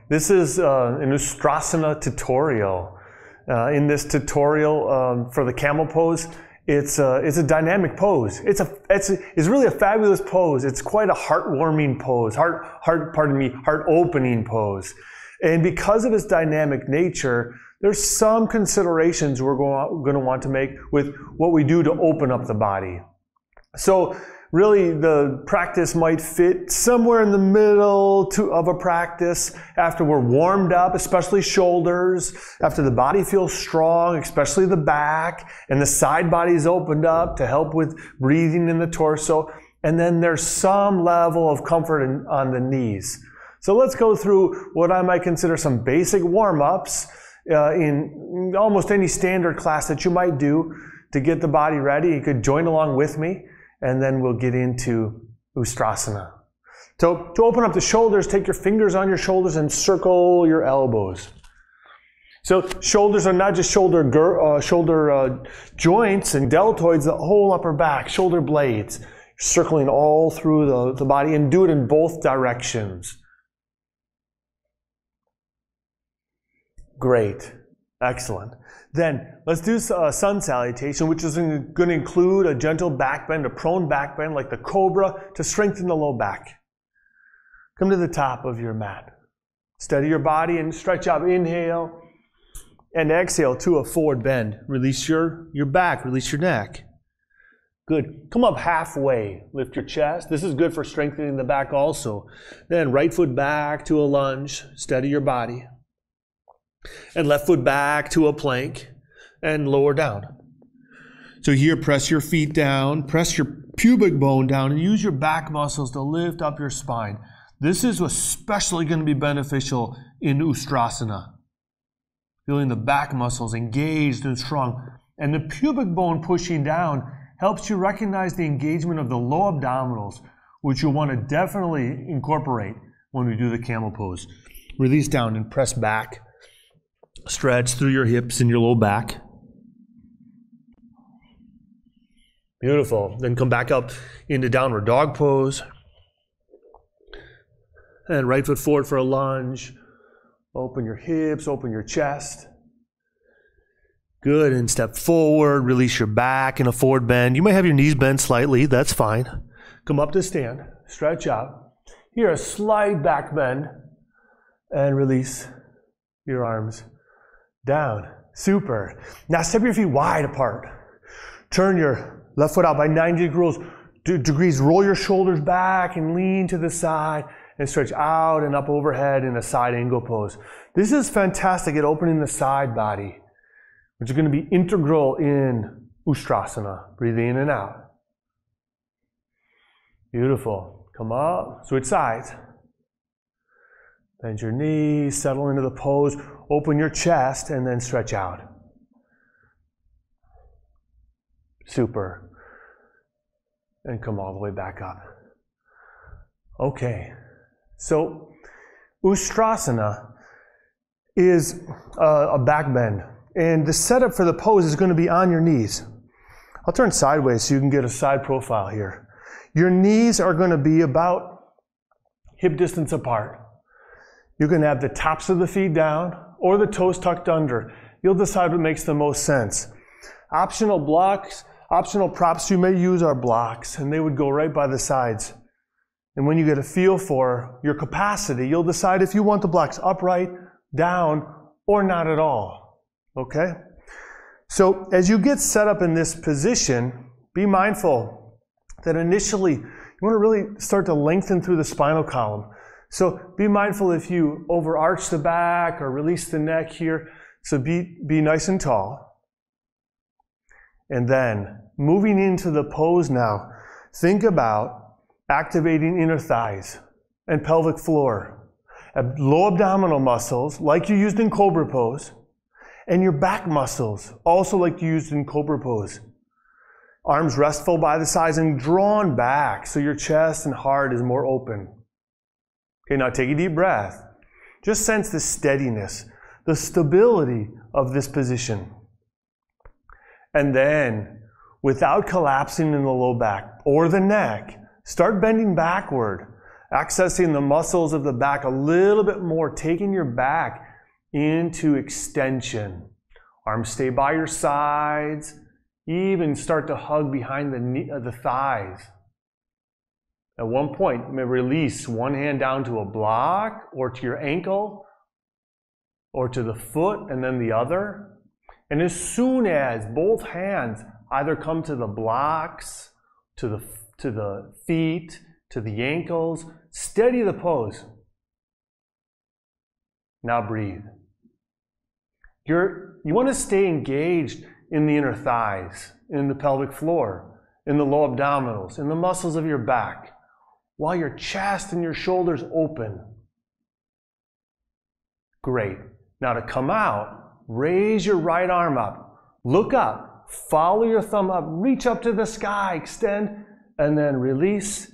This is an Ustrasana tutorial. In this tutorial for the camel pose, it's a dynamic pose. It's really a fabulous pose. It's quite a heartwarming pose, heart-opening pose. And because of its dynamic nature, there's some considerations we're going to want to make with what we do to open up the body. So really, the practice might fit somewhere in the middle of a practice after we're warmed up, especially shoulders, after the body feels strong, especially the back, and the side body's opened up to help with breathing in the torso. And then there's some level of comfort on the knees. So let's go through what I might consider some basic warm-ups in almost any standard class that you might do to get the body ready. You could join along with me, and then we'll get into Ustrasana. So to open up the shoulders, take your fingers on your shoulders and circle your elbows. So shoulders are not just shoulder joints and deltoids, the whole upper back, shoulder blades, circling all through the body, and do it in both directions. Great. Excellent. Then let's do a sun salutation, which is going to include a gentle backbend, a prone backbend like the cobra to strengthen the low back. Come to the top of your mat. Steady your body and stretch out. Inhale and exhale to a forward bend. Release your back, release your neck. Good. Come up halfway. Lift your chest. This is good for strengthening the back also. Then right foot back to a lunge. Steady your body. And left foot back to a plank and lower down. So here, press your feet down, press your pubic bone down, and use your back muscles to lift up your spine. This is especially going to be beneficial in Ustrasana. Feeling the back muscles engaged and strong. And the pubic bone pushing down helps you recognize the engagement of the low abdominals, which you'll want to definitely incorporate when we do the camel pose. Release down and press back. Stretch through your hips and your low back. Beautiful. Then come back up into downward dog pose. And right foot forward for a lunge. Open your hips, open your chest. Good. And step forward. Release your back in a forward bend. You may have your knees bent slightly. That's fine. Come up to stand. Stretch out. Here, a slight back bend. And release your arms down. Super. Now step your feet wide apart. Turn your left foot out by 90 degrees. Roll your shoulders back and lean to the side and stretch out and up overhead in a side angle pose. This is fantastic at opening the side body, which is going to be integral in Ustrasana. Breathe in and out. Beautiful. Come up. Switch sides. Bend your knees, settle into the pose, open your chest, and then stretch out. Super. And come all the way back up. Okay. So, Ustrasana is a back bend. And the setup for the pose is going to be on your knees. I'll turn sideways so you can get a side profile here. Your knees are going to be about hip distance apart. You can have the tops of the feet down or the toes tucked under. You'll decide what makes the most sense. Optional blocks, optional props you may use are blocks, and they would go right by the sides. And when you get a feel for your capacity, you'll decide if you want the blocks upright, down, or not at all. Okay? So as you get set up in this position, be mindful that initially you want to really start to lengthen through the spinal column. So be mindful if you overarch the back or release the neck here. So be nice and tall. And then moving into the pose now, think about activating inner thighs and pelvic floor, low abdominal muscles like you used in cobra pose, and your back muscles also like you used in cobra pose. Arms restful by the sides and drawn back so your chest and heart is more open. Okay, now take a deep breath. Just sense the steadiness, the stability of this position. And then, without collapsing in the low back or the neck, start bending backward accessing the muscles of the back a little bit more, taking your back into extension. Arms stay by your sides, even start to hug behind the thighs. At one point, you may release one hand down to a block or to your ankle or to the foot and then the other. And as soon as both hands either come to the blocks, to the feet, to the ankles, steady the pose. Now breathe. You want to stay engaged in the inner thighs, in the pelvic floor, in the low abdominals, in the muscles of your back, while your chest and your shoulders open. Great. Now to come out, raise your right arm up, look up, follow your thumb up, reach up to the sky, extend, and then release.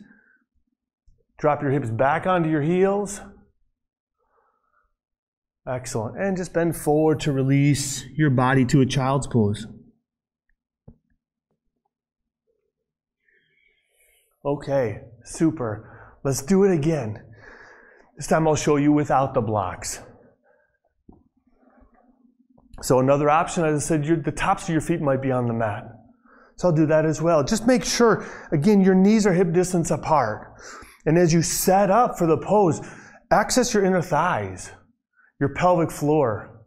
Drop your hips back onto your heels. Excellent. And just bend forward to release your body to a child's pose. Okay, super. Let's do it again. This time I'll show you without the blocks. So another option, as I said, the tops of your feet might be on the mat. So I'll do that as well. Just make sure, again, your knees are hip distance apart. And as you set up for the pose, access your inner thighs, your pelvic floor.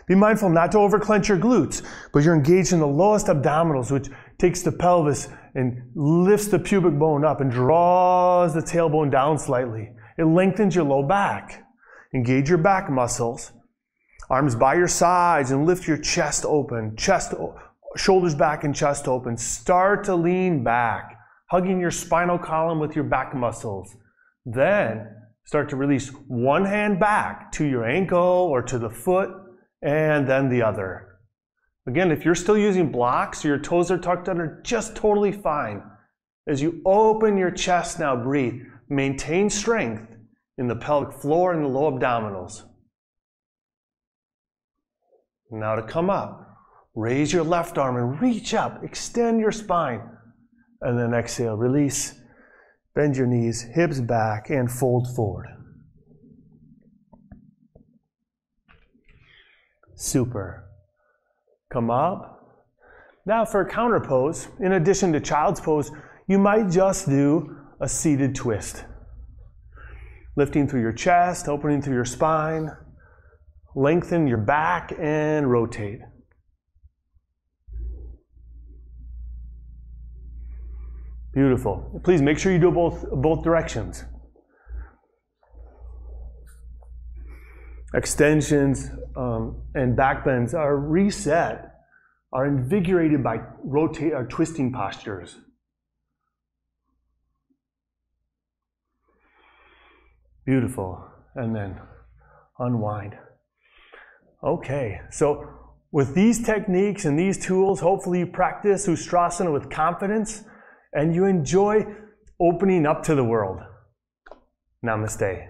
Be mindful not to overclench your glutes, but you're engaged in the lowest abdominals, which takes the pelvis and lifts the pubic bone up and draws the tailbone down slightly. It lengthens your low back. Engage your back muscles. Arms by your sides and lift your chest open. Shoulders back and chest open. Start to lean back, hugging your spinal column with your back muscles. Then start to release one hand back to your ankle or to the foot, and then the other. Again, if you're still using blocks or your toes are tucked under, just totally fine. As you open your chest now, breathe. Maintain strength in the pelvic floor and the low abdominals. Now to come up, raise your left arm and reach up, extend your spine. And then exhale, release, bend your knees, hips back, and fold forward. Super. Come up. Now for a counter pose, in addition to child's pose, you might just do a seated twist. Lifting through your chest, opening through your spine. Lengthen your back and rotate. Beautiful. Please make sure you do both directions. Extensions and back bends are reset, are invigorated by twisting postures. Beautiful. And then unwind. Okay, so with these techniques and these tools, hopefully you practice Ustrasana with confidence and you enjoy opening up to the world. Namaste.